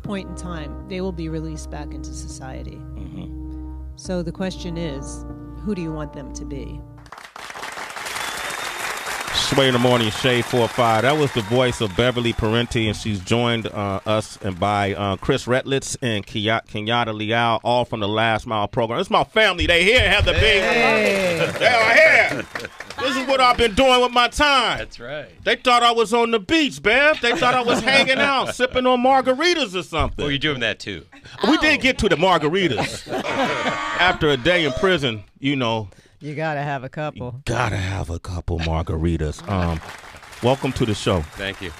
point in time, they will be released back into society. So the question is, who do you want them to be? Sway in the Morning, Shade 4-5. That was the voice of Beverly Parenti, and she's joined us and by Chris Retlitz and Kenyatta Leal, all from the Last Mile program. It's my family. They here, Heather B. They are here. This is what I've been doing with my time. That's right. They thought I was on the beach, Bev. They thought I was hanging out, sipping on margaritas or something. Well, you're doing that too. We did get to the margaritas. After a day in prison, you know, You gotta have a couple. Gotta have a couple margaritas. Welcome to the show. Thank you.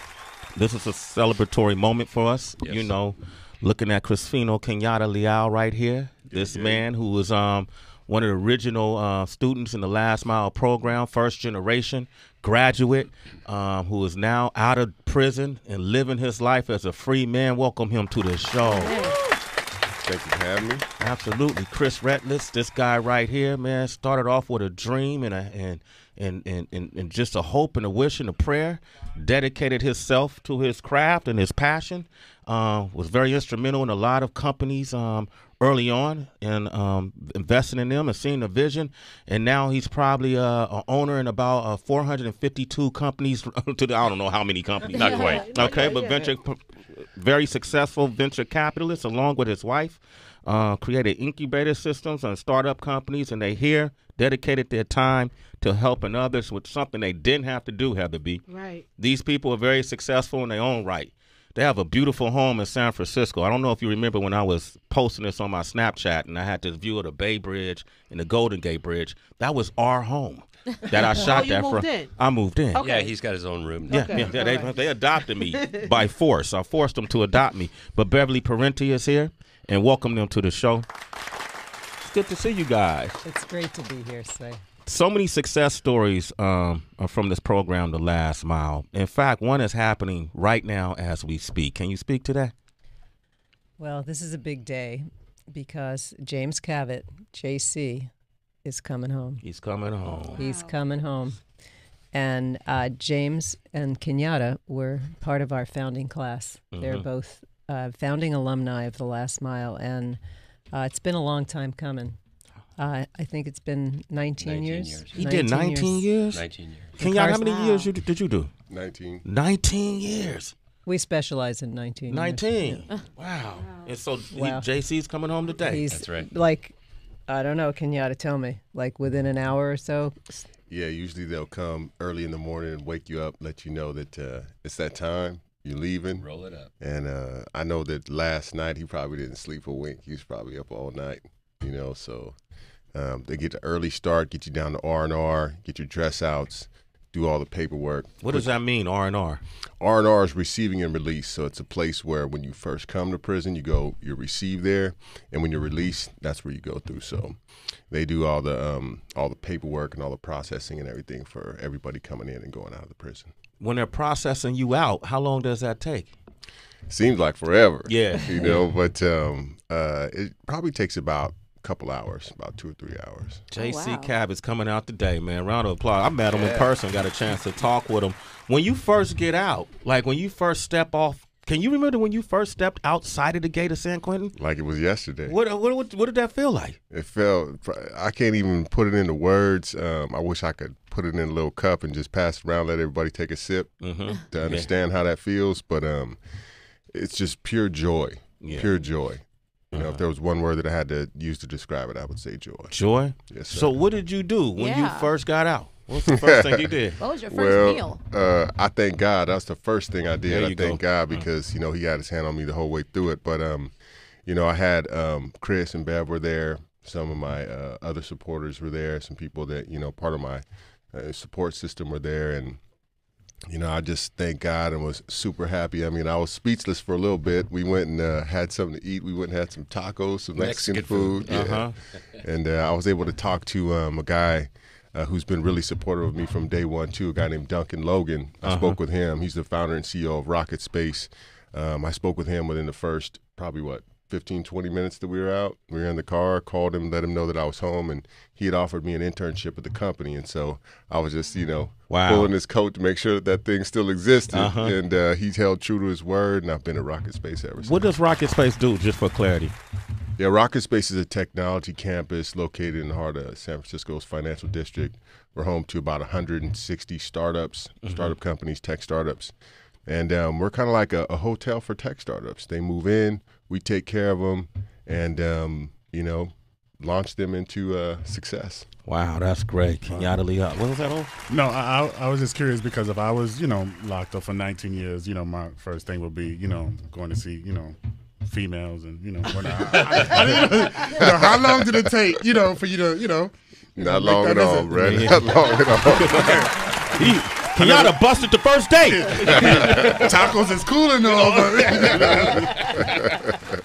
This is a celebratory moment for us. Yes. You know, looking at Crispino Kenyatta Leal right here. This man who was one of the original students in the Last Mile program, first generation graduate, who is now out of prison and living his life as a free man. Welcome him to the show. Thank you for having me. Absolutely. Chris Retlitz, this guy right here, man, started off with a dream and just a hope and a wish and a prayer, dedicated himself to his craft and his passion, was very instrumental in a lot of companies early on and investing in them and seeing the vision. And now he's probably an owner in about 452 companies. I don't know how many companies. Not quite. Okay, but very successful venture capitalist, along with his wife, created incubator systems and startup companies, and they here dedicated their time to helping others with something they didn't have to do, Heather B. Right. These people are very successful in their own right. They have a beautiful home in San Francisco. I don't know if you remember when I was posting this on my Snapchat and I had this view of the Bay Bridge and the Golden Gate Bridge. That was our home that I shot that from. I moved in. Okay. Yeah, he's got his own room now. Yeah, they adopted me by force. I forced them to adopt me. But Beverly Parenti is here, and welcome them to the show. It's good to see you guys. It's great to be here, Sway. So many success stories are from this program, The Last Mile. In fact, one is happening right now as we speak. Can you speak to that? Well, this is a big day because James Cavett, JC, is coming home. He's coming home. Wow. He's coming home. And James and Kenyatta were part of our founding class. They're both founding alumni of The Last Mile, and it's been a long time coming. I think it's been 19 years. He did 19 years? 19 years. Kenyatta, how many years did you do? 19. 19 years. We specialize in 19 19. Years. Wow. And so JC's coming home today. That's right. Like, I don't know, Kenyatta, tell me, like within an hour or so? Yeah, usually they'll come early in the morning and wake you up, let you know that it's that time. You're leaving. Roll it up. And I know that last night he probably didn't sleep a wink. He was probably up all night, you know, so they get the early start, get you down to R&R, get your dress outs, do all the paperwork. What does that mean, R&R? R&R is receiving and release. So it's a place where when you first come to prison, you're received there, and when you're released, that's where you go through. So they do all the paperwork and all the processing and everything for everybody coming in and going out of the prison. When they're processing you out, how long does that take? Seems like forever. Yeah. You know, but it probably takes about couple hours, about 2 or 3 hours. JC Cab is coming out today, man. Round of applause. I met him in person, got a chance to talk with him. When you first get out, like when you first step off, can you remember when you first stepped outside of the gate of San Quentin? Like it was yesterday. What did that feel like? It felt, I can't even put it into words. I wish I could put it in a little cup and just pass it around, let everybody take a sip to understand how that feels. But it's just pure joy, pure joy. You know, if there was one word that I had to use to describe it, I would say joy. Joy? Yes, sir. So what did you do when you first got out? What's the first thing you did? What was your first meal? I thank God. That's the first thing I did. I thank God Mm-hmm. because, you know, he had his hand on me the whole way through it. But, you know, I had Chris and Bev were there. Some of my other supporters were there. Some people that, you know, part of my support system were there. And, you know, I just thank God and was super happy. I mean, I was speechless for a little bit. We went and had something to eat. We went and had some tacos, some Mexican food. Yeah. And I was able to talk to a guy who's been really supportive of me from day one, too, a guy named Duncan Logan. I spoke with him. He's the founder and CEO of Rocket Space. I spoke with him within the first, probably, 15, 20 minutes that we were out. We were in the car, called him, let him know that I was home, and he had offered me an internship at the company. And so I was just, pulling his coat to make sure that that thing still existed. And he's held true to his word, and I've been at Rocket Space ever since. What does Rocket Space do, just for clarity? Yeah, Rocket Space is a technology campus located in the heart of San Francisco's financial district. We're home to about 160 startups, startup companies, tech startups. And we're kind of like a hotel for tech startups. They move in, we take care of them, and, launch them into success. Wow, that's great. Kenyatta Lee, what was that on? No, I was just curious because if I was, locked up for 19 years, my first thing would be, going to see, females and, how long did it take, for you to, Not long at all, Brad. Not long at all. Kenyatta busted the first date. Tacos is cool and all, but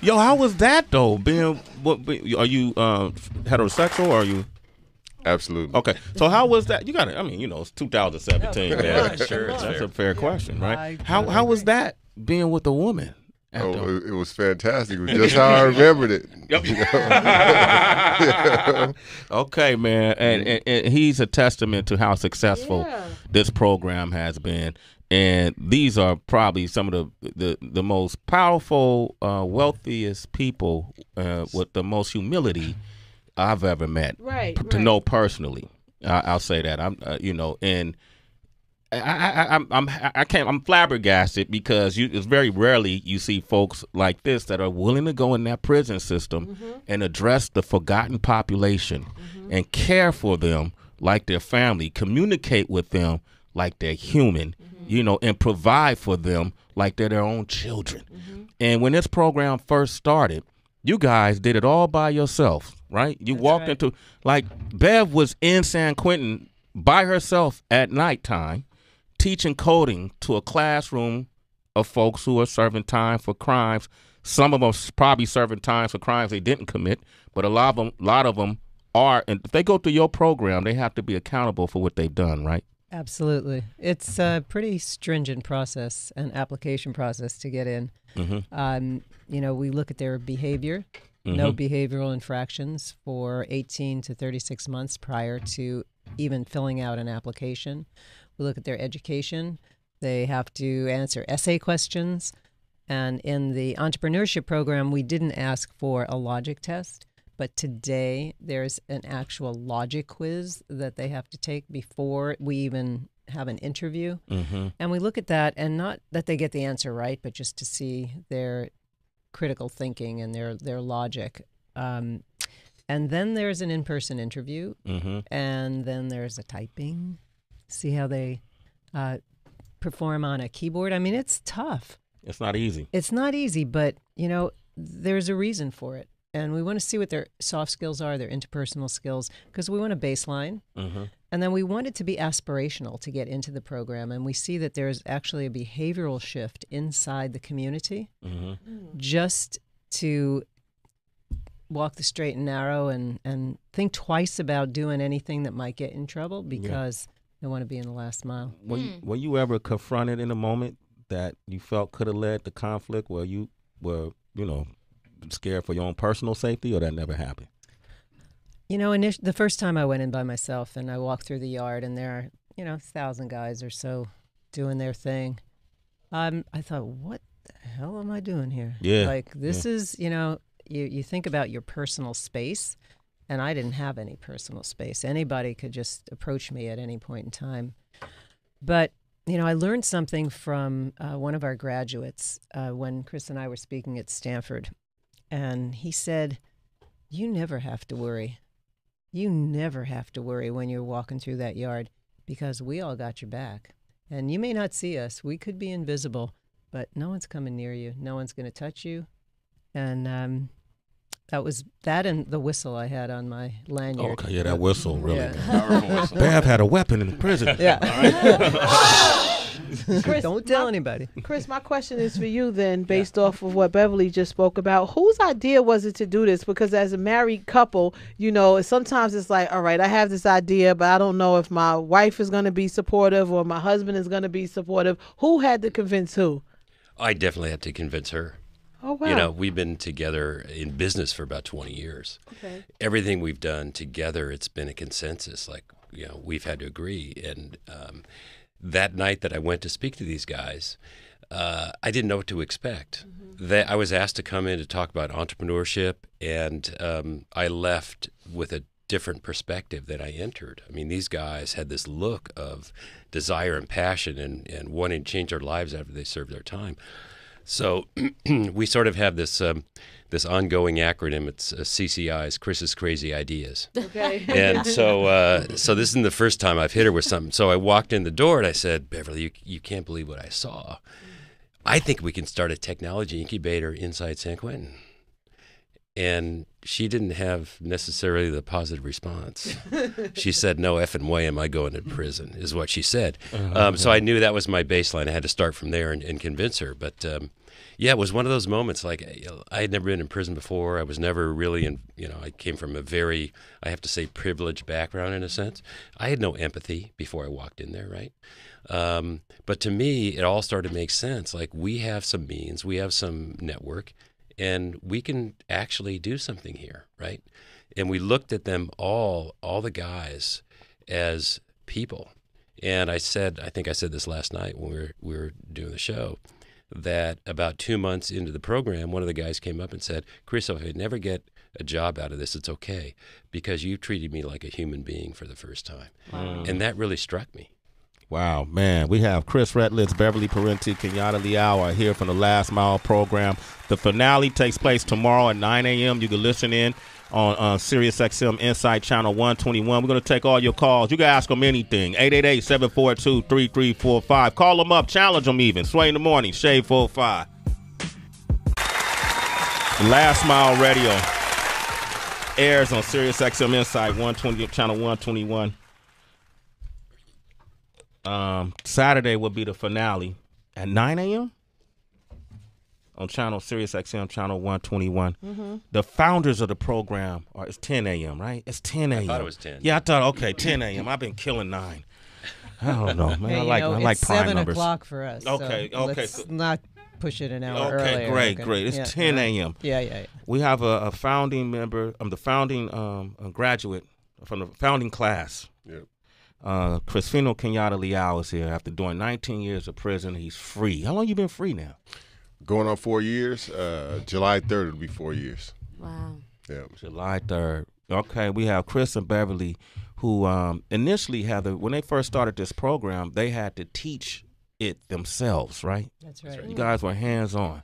Yo, how was that though? Are you heterosexual or are you? Absolutely. Okay, so how was that? You got it. It's 2017, man. Yeah, sure, it's That's fair. a fair question, right? How was that being with a woman? Oh, it was fantastic. It was just how I remembered it. Okay, man, and he's a testament to how successful this program has been. And these are probably some of the most powerful, wealthiest people with the most humility I've ever met. To know personally, I'll say that. I'm flabbergasted because it's very rarely you see folks like this that are willing to go in that prison system and address the forgotten population and care for them like their family, communicate with them like they're human, and provide for them like they're their own children. And when this program first started, you guys did it all by yourself, right? You walked into, like, Bev was in San Quentin by herself at nighttime, teaching coding to a classroom of folks who are serving time for crimes. Some of them probably serving time for crimes they didn't commit, but a lot of them are. And if they go through your program, they have to be accountable for what they've done, right? Absolutely. It's a pretty stringent process, an application process to get in. We look at their behavior, no behavioral infractions for 18 to 36 months prior to even filling out an application. We look at their education. They have to answer essay questions. And in the entrepreneurship program, we didn't ask for a logic test, but today there's an actual logic quiz that they have to take before we even have an interview. And we look at that, and not that they get the answer right, but just to see their critical thinking and their logic. And then there's an in-person interview, and then there's a typing. See how they perform on a keyboard. I mean, it's tough. It's not easy. It's not easy, but, there's a reason for it. And we want to see what their soft skills are, their interpersonal skills, because we want a baseline. And then we want it to be aspirational to get into the program. And we see that there's actually a behavioral shift inside the community just to walk the straight and narrow and think twice about doing anything that might get in trouble because they want to be in the last mile. Were you ever confronted in a moment that you felt could have led to conflict where you were, scared for your own personal safety, or that never happened? The first time I went in by myself and I walked through the yard and there are, 1,000 guys or so doing their thing. I thought, what the hell am I doing here? Yeah. Like, this is, you think about your personal space, and I didn't have any personal space. Anybody could just approach me at any point in time. But, I learned something from one of our graduates when Chris and I were speaking at Stanford. And he said, you never have to worry. You never have to worry when you're walking through that yard because we all got your back. And you may not see us. We could be invisible, but no one's coming near you. No one's going to touch you. And that was that and the whistle I had on my lanyard. Okay, yeah, that whistle, really. Yeah. Powerful whistle. Bev had a weapon in the prison. Yeah. Chris, don't tell anybody. Chris, my question is for you then, based off of what Beverly just spoke about. Whose idea was it to do this? Because as a married couple, sometimes it's like, all right, I have this idea, but I don't know if my wife is going to be supportive or my husband is going to be supportive. Who had to convince who? I definitely had to convince her. Oh, wow. You know, we've been together in business for about 20 years. Okay. Everything we've done together, it's been a consensus. Like, you know, we've had to agree. And that night that I went to speak to these guys, I didn't know what to expect. I was asked to come in to talk about entrepreneurship, and I left with a different perspective than I entered. I mean, these guys had this look of desire and passion and wanting to change their lives after they served their time. So we sort of have this this ongoing acronym. It's CCI's, Chris's Crazy Ideas. Okay. And so this isn't the first time I've hit her with something. So I walked in the door and I said, Beverly, you can't believe what I saw. I think we can start a technology incubator inside San Quentin. And she didn't have necessarily the positive response. She said, no effing way am I going to prison, is what she said. So I knew that was my baseline. I had to start from there and convince her. But yeah, it was one of those moments. Like, I had never been in prison before. I was never really in, you know, I came from a very, I have to say, privileged background in a sense. I had no empathy before I walked in there, right? But to me, it all started to make sense. Like, we have some means, we have some network, and we can actually do something here, right? And we looked at them all the guys, as people. And I think I said this last night when we were doing the show, that about 2 months into the program, one of the guys came up and said, Chris, if I never get a job out of this, it's okay, because you treated me like a human being for the first time. Wow. And that really struck me. Wow, man. We have Chris Rettles, Beverly Parenti, Kenyatta Leal are here from the Last Mile program. The finale takes place tomorrow at 9 a.m. You can listen in on Sirius XM Insight Channel 121. We're going to take all your calls. You can ask them anything. 888-742-3345. Call them up. Challenge them even. Sway in the Morning, Shade 45. The Last Mile Radio airs on Sirius XM Insight 120, Channel 121. Saturday will be the finale at 9 a.m. on Sirius XM Channel 121. Mm-hmm. The founders of the program it's 10 a.m., right? It's 10 a.m. I thought it was 10. Yeah, I thought, okay, 10 a.m. I've been killing 9. I don't know, man. Hey, I like it's prime 7 numbers. o'clock for us. Okay, so okay. Let's not push it an hour Okay, earlier. great. It's 10 a.m. Yeah. We have a founding member, the founding graduate from the founding class. Yep. Crispino Kenyatta Leal is here after doing 19 years of prison. He's free. How long you been free now? Going on 4 years. July 3rd will be 4 years. Wow. Yeah. July 3rd. Okay, we have Chris and Beverly, who initially when they first started this program, they had to teach it themselves, right? That's right. You guys were hands-on.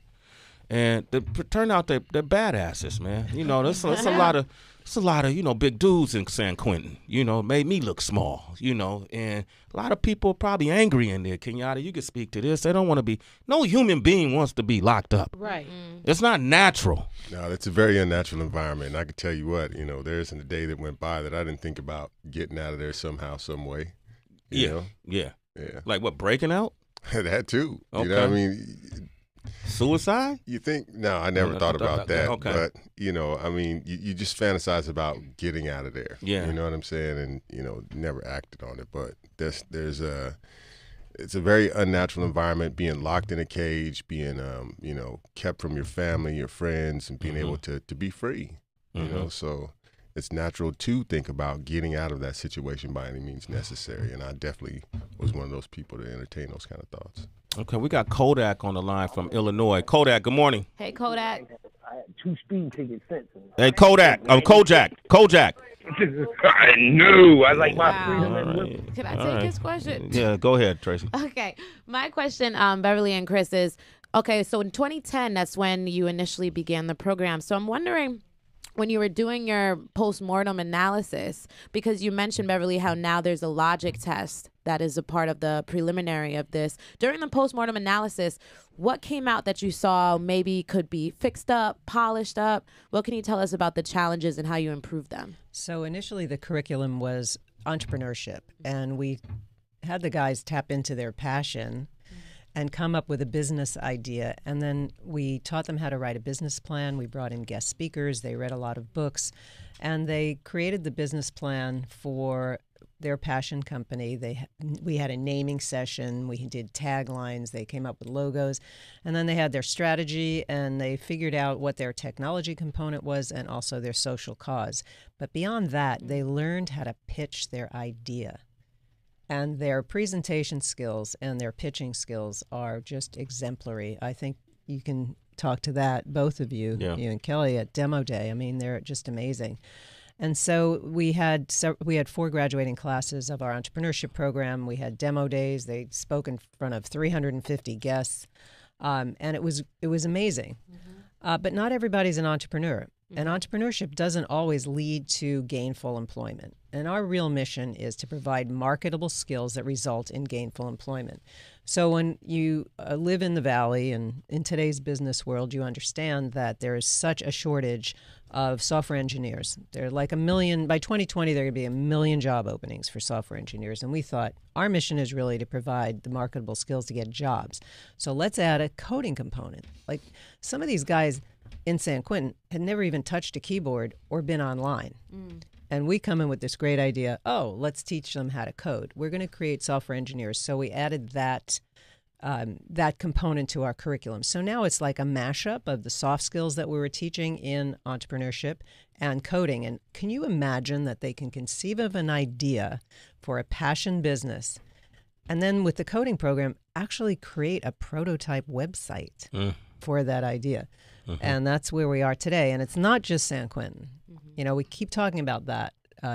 And it turned out they're badasses, man. You know, there's a lot of big dudes in San Quentin. You know, made me look small. You know, and a lot of people are probably angry in there. Kenyatta, you can speak to this. They don't want to be. No human being wants to be locked up. Right. It's not natural. No, it's a very unnatural environment. And I can tell you what, you know, there isn't a day that went by that I didn't think about getting out of there somehow, some way. You know? Yeah. Like what, breaking out? That too. Okay. You know what I mean? Suicide? You think? No, I never thought about that. Okay. But, you know, I mean, you just fantasize about getting out of there. Yeah. You know what I'm saying? And, you know, never acted on it. But it's a very unnatural environment, being locked in a cage, being, you know, kept from your family, your friends, and being able to be free, you know? So it's natural to think about getting out of that situation by any means necessary. And I definitely was one of those people to entertain those kind of thoughts. Okay, we got Kodak on the line from Illinois. Kodak, good morning. Hey, Kodak. I had 2 speed tickets sent to me. Hey, Kodak. Kojak. I knew. I like my freedom and liberty. Can I take his question? Yeah, go ahead, Tracy. Okay. My question, Beverly and Chris, is, okay, so in 2010, that's when you initially began the program. So I'm wondering, when you were doing your post-mortem analysis, because you mentioned, Beverly, how now there's a logic test that is a part of the preliminary of this. During the post-mortem analysis, what came out that you saw maybe could be fixed up, polished up? What can you tell us about the challenges and how you improved them? So initially the curriculum was entrepreneurship, and we had the guys tap into their passion and come up with a business idea. And then we taught them how to write a business plan. We brought in guest speakers. They read a lot of books. And they created the business plan for their passion company. We had a naming session. We did taglines. They came up with logos. And then they had their strategy, and they figured out what their technology component was and also their social cause. But beyond that, they learned how to pitch their idea. And their presentation skills and their pitching skills are just exemplary. I think you can talk to that, both of you, you and Kelly, at Demo Day. I mean, they're just amazing. And so we had 4 graduating classes of our entrepreneurship program. We had demo days. They spoke in front of 350 guests, and it was amazing. But not everybody's an entrepreneur. And entrepreneurship doesn't always lead to gainful employment. And our real mission is to provide marketable skills that result in gainful employment. So when you live in the Valley and in today's business world, you understand that there is such a shortage of software engineers. There are like 1 million, by 2020, there are going to be 1 million job openings for software engineers. And we thought our mission is really to provide the marketable skills to get jobs. So let's add a coding component. Like some of these guys in San Quentin had never even touched a keyboard or been online. And we come in with this great idea, let's teach them how to code. We're going to create software engineers. So we added that component to our curriculum. So now it's like a mashup of the soft skills that we were teaching in entrepreneurship and coding. And can you imagine that they can conceive of an idea for a passion business and then with the coding program actually create a prototype website for that idea? And that's where we are today. And it's not just San Quentin. You know, we keep talking about that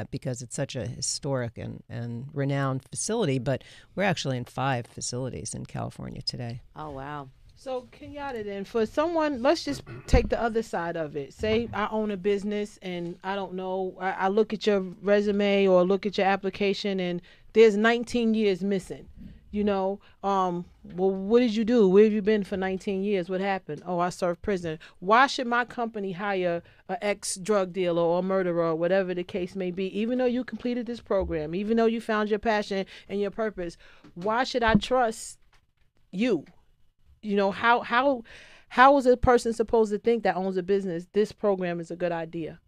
because it's such a historic and renowned facility, but we're actually in 5 facilities in California today. Oh, wow. So, Kenyatta, then, for someone, let's just take the other side of it. Say I own a business and I don't know, I look at your resume or look at your application and there's 19 years missing. You know, well, what did you do? Where have you been for 19 years? What happened? Oh, I served prison. Why should my company hire an ex-drug dealer or a murderer or whatever the case may be, even though you completed this program, even though you found your passion and your purpose? Why should I trust you? You know, how is a person supposed to think that owns a business this program is a good idea?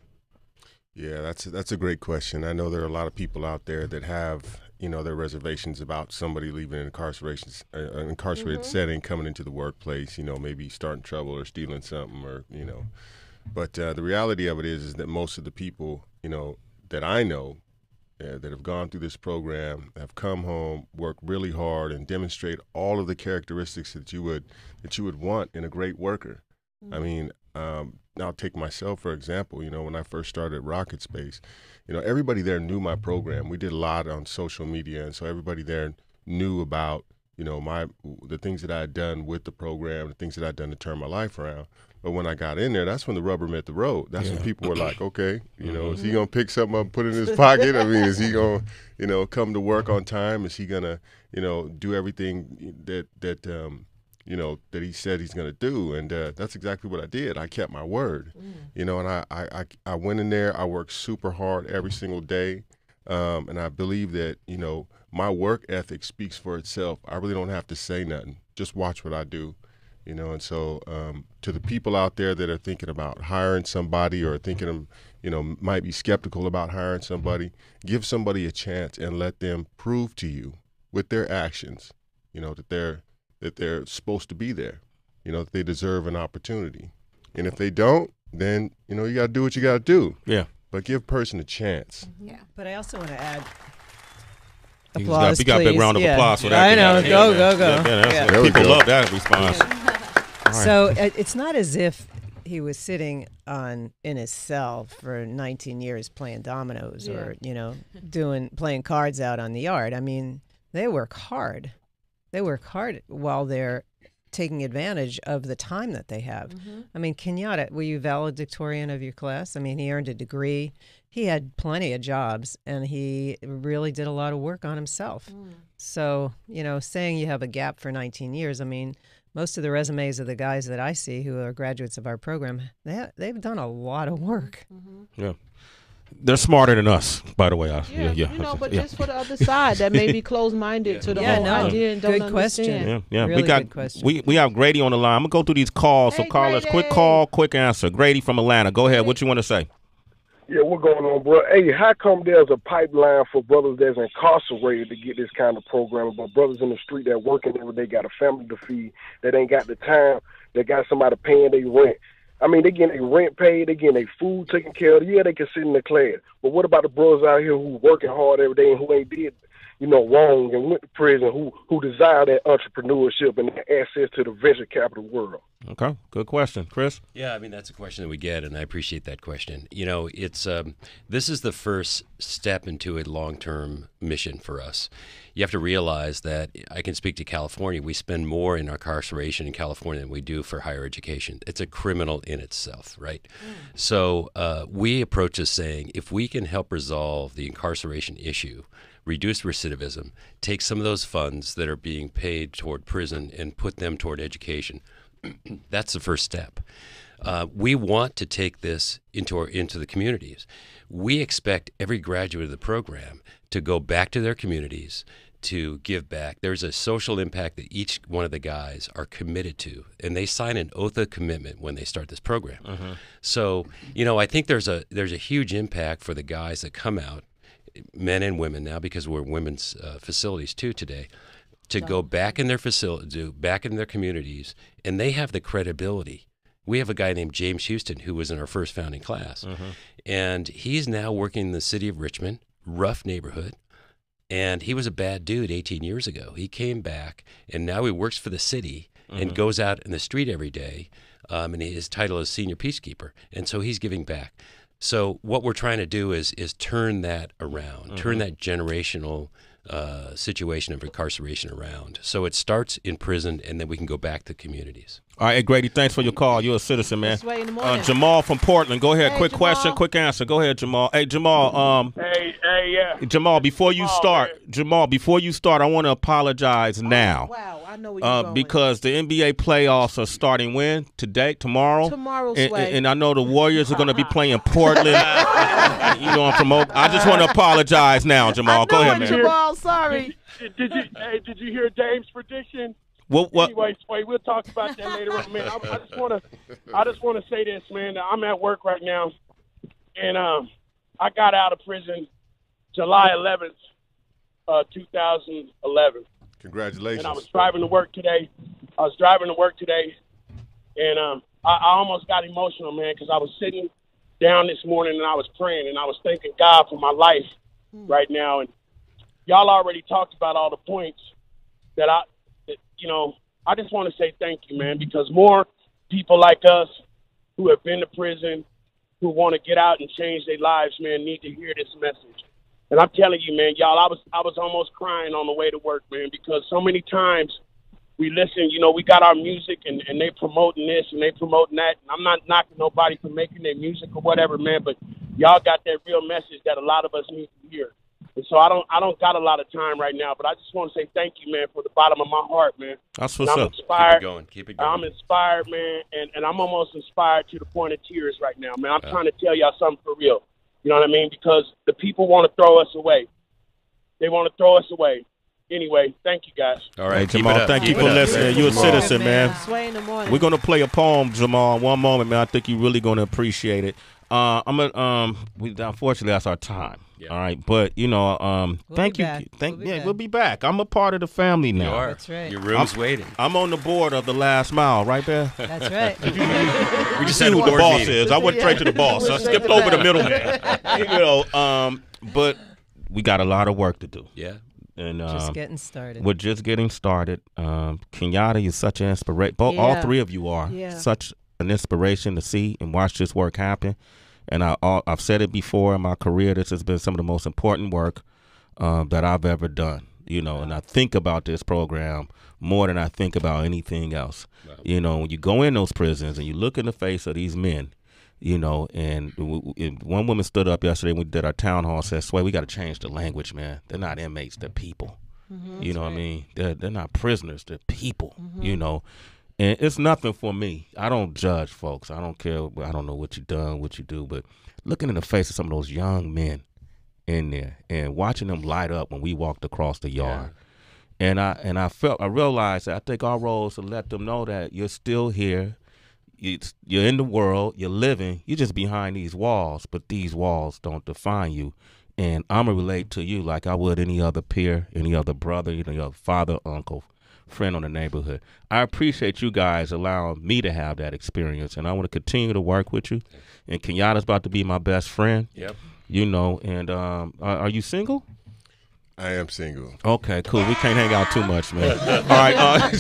Yeah, that's a great question. I know there are a lot of people out there that have, you know, their reservations about somebody leaving an incarcerated setting, coming into the workplace, you know, maybe starting trouble or stealing something or, you know. But the reality of it is that most of the people, you know, that I know that have gone through this program have come home, worked really hard, and demonstrate all of the characteristics that you would want in a great worker. I mean, I'll take myself for example. You know, when I first started Rocket Space, you know, everybody there knew my program. We did a lot on social media, and so everybody there knew about, you know, the things that I had done with the program, the things that I'd done to turn my life around. But when I got in there, that's when the rubber met the road. That's when people were like, okay, you know, is he going to pick something up and put it in his pocket? I mean, is he going to, you know, come to work on time? Is he going to, you know, do everything that you know, that he said he's going to do? And that's exactly what I did. I kept my word, you know, and I went in there. I worked super hard every single day. And I believe that, you know, my work ethic speaks for itself. I really don't have to say nothing. Just watch what I do, you know. And so to the people out there that are thinking about hiring somebody or thinking of, you know, might be skeptical about hiring somebody, give somebody a chance and let them prove to you with their actions, you know, that they're supposed to be there, you know, that they deserve an opportunity. And if they don't, then, you know, you got to do what you got to do. Yeah. But give a person a chance. Yeah. But I also want to add You applause, got a big please. round of applause for that. I know. Go. Yeah, people love that response. All right. So it's not as if he was sitting in his cell for 19 years playing dominoes or, you know, playing cards out on the yard. I mean, they work hard. They work hard while they're taking advantage of the time that they have. I mean, Kenyatta, were you valedictorian of your class? I mean, he earned a degree. He had plenty of jobs, and he really did a lot of work on himself. So, you know, saying you have a gap for 19 years, I mean, most of the resumes of the guys that I see who are graduates of our program, they've done a lot of work. Yeah. They're smarter than us, by the way. You know, but just for the other side that may be closed-minded to the whole idea and don't good understand. Question. Yeah. Really good question. We have Grady on the line. I'm gonna go through these calls. So callers, quick call, quick answer. Grady from Atlanta. Go ahead. What you want to say? Yeah, what's going on, bro? Hey, how come there's a pipeline for brothers that's incarcerated to get this kind of program, but brothers in the street that working every day got a family to feed, that ain't got the time, that got somebody paying their rent? I mean, they getting their rent paid, they getting their food taken care of. Yeah, they can sit in the class, but what about the brothers out here who working hard every day and who ain't did, wrong and went to prison, who desire that entrepreneurship and that access to the venture capital world? Okay, good question, Chris. Yeah, I mean that's a question that we get, and I appreciate that question. It's this is the first step into a long-term mission for us. You have to realize that I can speak to California. We spend more in incarceration in California than we do for higher education. It's a criminal in itself, right? So we approach this saying, if we can help resolve the incarceration issue, reduce recidivism, take some of those funds that are being paid toward prison and put them toward education. That's the first step. We want to take this into the communities. We expect every graduate of the program to go back to their communities to give back. There's a social impact that each one of the guys are committed to, and they sign an oath of commitment when they start this program. So, I think there's a huge impact for the guys that come out, men and women now, because we're women's facilities too today, to go back in their facility, back in their communities, and they have the credibility. We have a guy named James Houston who was in our first founding class, and he's now working in the city of Richmond, rough neighborhood, and he was a bad dude 18 years ago. He came back, and now he works for the city and goes out in the street every day, and his title is senior peacekeeper, and so he's giving back. So what we're trying to do is turn that around, turn that generational situation of incarceration around. So it starts in prison, and then we can go back to communities. All right, hey, Grady, thanks for your call. You're a citizen, man. Sway in the morning. Jamal from Portland. Go ahead. Hey, Quick Jamal. question, quick answer. Go ahead, Jamal. Hey, Jamal. Yeah. Jamal, before you start, I want to apologize now. Wow, I know where you're going. Because the NBA playoffs are starting when? Today? Tomorrow? Tomorrow, and, Sway. and I know the Warriors are going to be playing Portland. I'm from Oak. I just want to apologize now, Jamal. Go ahead, man. Jamal, sorry. Did you hear Dame's prediction? What? Anyway, Sway, we'll talk about that later on, man. I just want to say this, man. I'm at work right now, and I got out of prison July 11th, 2011. Congratulations. And I was driving to work today. And I almost got emotional, man, because I was sitting down this morning and I was praying and I was thanking God for my life right now. And y'all already talked about all the points that I just want to say thank you, man, because more people like us who have been to prison, who want to get out and change their lives, man, need to hear this message. And I'm telling you, man, y'all, I was almost crying on the way to work, man, because so many times we listen, we got our music and they promoting this and they promoting that. And I'm not knocking nobody for making their music or whatever, man, but y'all got that real message that a lot of us need to hear. And so I don't got a lot of time right now, but I just want to say thank you, man, from the bottom of my heart, man. That's what's I'm up. Inspired. Keep it going. I'm inspired, man, and I'm almost inspired to the point of tears right now, man. I'm trying to tell y'all something for real. You know what I mean? Because the people want to throw us away. They want to throw us away. Anyway, thank you, guys. All right, hey, Jamal, thank you for listening. You're a citizen, man. Sway in the morning. We're gonna play a poem, Jamal. One moment, man. I think you're really gonna appreciate it. Unfortunately, that's our time. Yeah. All right, but thank you. We'll be back. I'm a part of the family now. You are. That's right. Your room's waiting. I'm on the board of the last mile, right there. That's right. We just See had a who the board boss meeting. is. I went straight to the boss. I skipped over the middleman. But we got a lot of work to do. Yeah. And Just getting started. we're just getting started. Kenyatta is such an inspiration. All three of you are such an inspiration to see and watch this work happen. And I've said it before in my career. This has been some of the most important work that I've ever done. And I think about this program more than I think about anything else. Wow. When you go in those prisons and you look in the face of these men, and one woman stood up yesterday when we did our town hall, said, Sway, we got to change the language, man. They're not inmates, they're people. You know what I mean? They're not prisoners, they're people, And it's nothing for me. I don't judge folks. I don't care. I don't know what you've done, what you do, but looking in the face of some of those young men in there and watching them light up when we walked across the yard. And I realized that I think our role is to let them know that you're still here. you're in the world, you're living, you're just behind these walls, but these walls don't define you. And I'm going to relate to you like I would any other peer, any other brother, any other father, uncle, friend on the neighborhood. I appreciate you guys allowing me to have that experience, and I want to continue to work with you. And Kenyatta's about to be my best friend. Yep. You know, and are you single? I am single. Okay, cool. We can't hang out too much, man. All right. I'm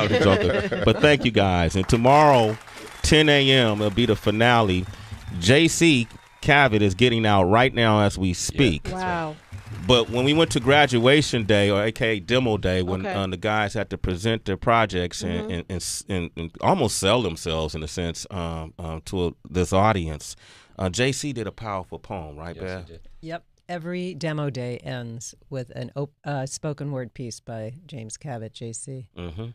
just joking. But thank you guys. And tomorrow, 10 a.m., it'll be the finale. JC Cavett is getting out right now as we speak. Yeah, wow. Right. But when we went to graduation day, or AKA demo day, when the guys had to present their projects and almost sell themselves in a sense to this audience, JC did a powerful poem, right, Bev? Yes, he did. Yep. Every demo day ends with an spoken word piece by James Cavett, JC. Mm-hmm.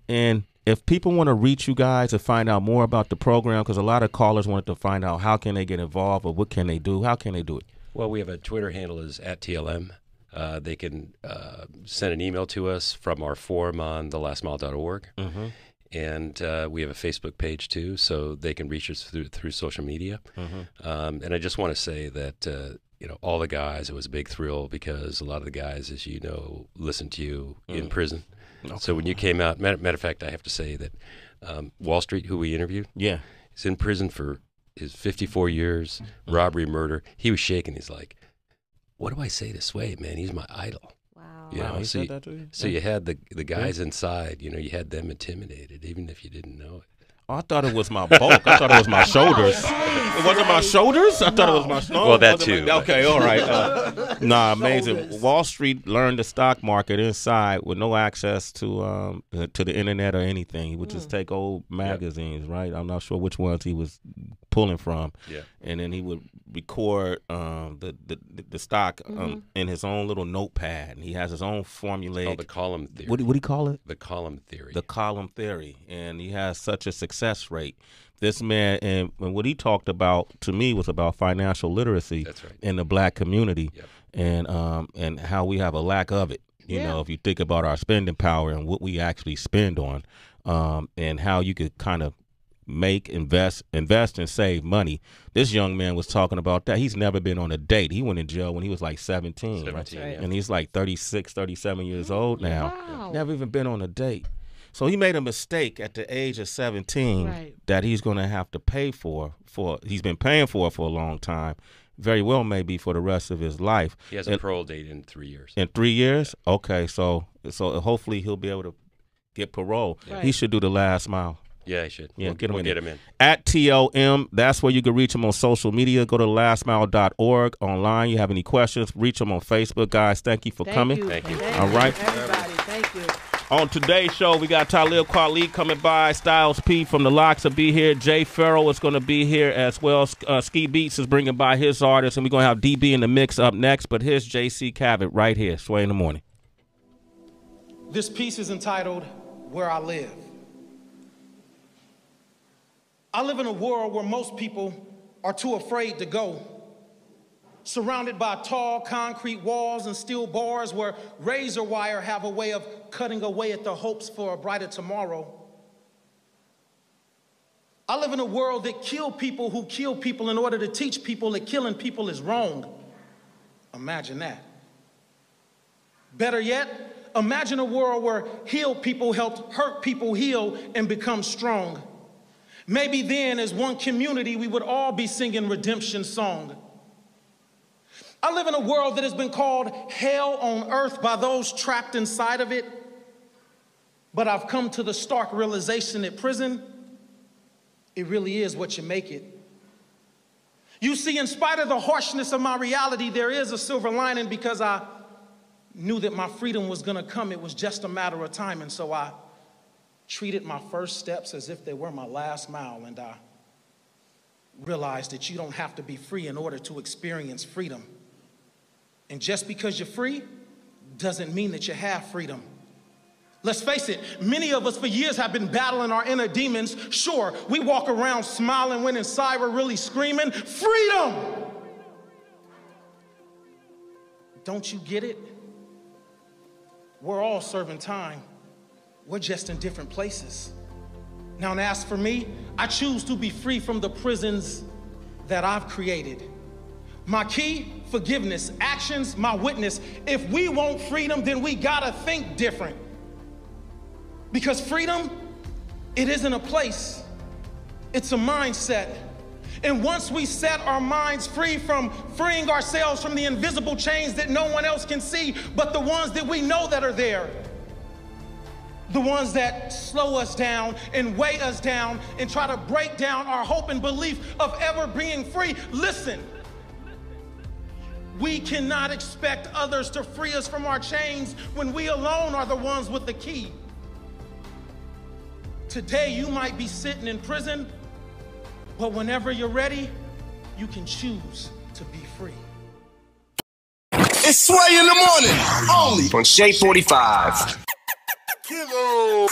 And if people want to reach you guys to find out more about the program, because a lot of callers wanted to find out how can they get involved or what can they do, how can they do it? Well, we have a Twitter handle is @TLM. They can send an email to us from our forum on thelastmile.org. Mm-hmm. And we have a Facebook page, too, so they can reach us through social media. Mm-hmm. And I just want to say that, you know, all the guys, it was a big thrill because a lot of the guys, as you know, listened to you in prison. Okay. So when you came out, matter of fact, I have to say that Wall Street, who we interviewed, is in prison for his 54 years, robbery, murder. He was shaking. He's like, what do I say to Sway, man? He's my idol. Wow. You know, he said that to you? So you had the guys inside, you know, you had them intimidated, even if you didn't know it. Oh, I thought it was my bulk. I thought it was my shoulders. It wasn't my shoulders? I thought it was my snow. Well, that too. Okay, all right. Amazing. Wall Street learned the stock market inside with no access to the internet or anything. He would just take old magazines, right? I'm not sure which ones he was pulling from. Yeah. And then he would record the stock in his own little notepad. And he has his own formulated. Called the column theory. What do you call it? The column theory. The column theory. And he has such a success rate. This man, and what he talked about to me was about financial literacy. That's right. In the black community. Yep. And how we have a lack of it. You know, if you think about our spending power and what we actually spend on, and how you could kind of invest and save money. This young man was talking about that. He's never been on a date. He went in jail when he was like 17, right? Yeah. And he's like 36, 37 years old now. Wow. Never even been on a date. So he made a mistake at the age of 17 that he's going to have to pay for he's been paying for a long time. Very well maybe for the rest of his life. He has a parole date in 3 years. In 3 years? Yeah. Okay, so hopefully he'll be able to get parole. Right. He should do the last mile. Yeah, he should. Yeah, we'll get him in. @TLM, that's where you can reach him on social media. Go to thelastmile.org online. You have any questions, reach him on Facebook. Guys, thank you for coming. Thank you. All right. Everybody, thank you. On today's show, we got Talib Kweli coming by. Styles P from the Locks will be here. Jay Farrell is going to be here as well. Ski Beats is bringing by his artists, and we're going to have DB in the mix up next. But here's JC Cavett right here, Sway in the Morning. This piece is entitled Where I Live. I live in a world where most people are too afraid to go. Surrounded by tall concrete walls and steel bars where razor wire have a way of cutting away at the hopes for a brighter tomorrow. I live in a world that kill people who kill people in order to teach people that killing people is wrong. Imagine that. Better yet, imagine a world where healed people helped hurt people heal and become strong. Maybe then, as one community, we would all be singing redemption song. I live in a world that has been called hell on earth by those trapped inside of it. But I've come to the stark realization that prison, it really is what you make it. You see, in spite of the harshness of my reality, there is a silver lining because I knew that my freedom was gonna come. It was just a matter of time. And so I treated my first steps as if they were my last mile, and I realized that you don't have to be free in order to experience freedom. And just because you're free doesn't mean that you have freedom. Let's face it, many of us for years have been battling our inner demons. Sure, we walk around smiling when inside we're really screaming, freedom! Don't you get it? We're all serving time. We're just in different places. Now, and as for me, I choose to be free from the prisons that I've created. My key, forgiveness, actions, my witness. If we want freedom, then we gotta think different. Because freedom, it isn't a place, it's a mindset. And once we set our minds free from freeing ourselves from the invisible chains that no one else can see, but the ones that we know that are there, the ones that slow us down and weigh us down and try to break down our hope and belief of ever being free. Listen, we cannot expect others to free us from our chains when we alone are the ones with the key. Today, you might be sitting in prison, but whenever you're ready, you can choose to be free. It's Sway in the morning, only on Shade 45. Kilo.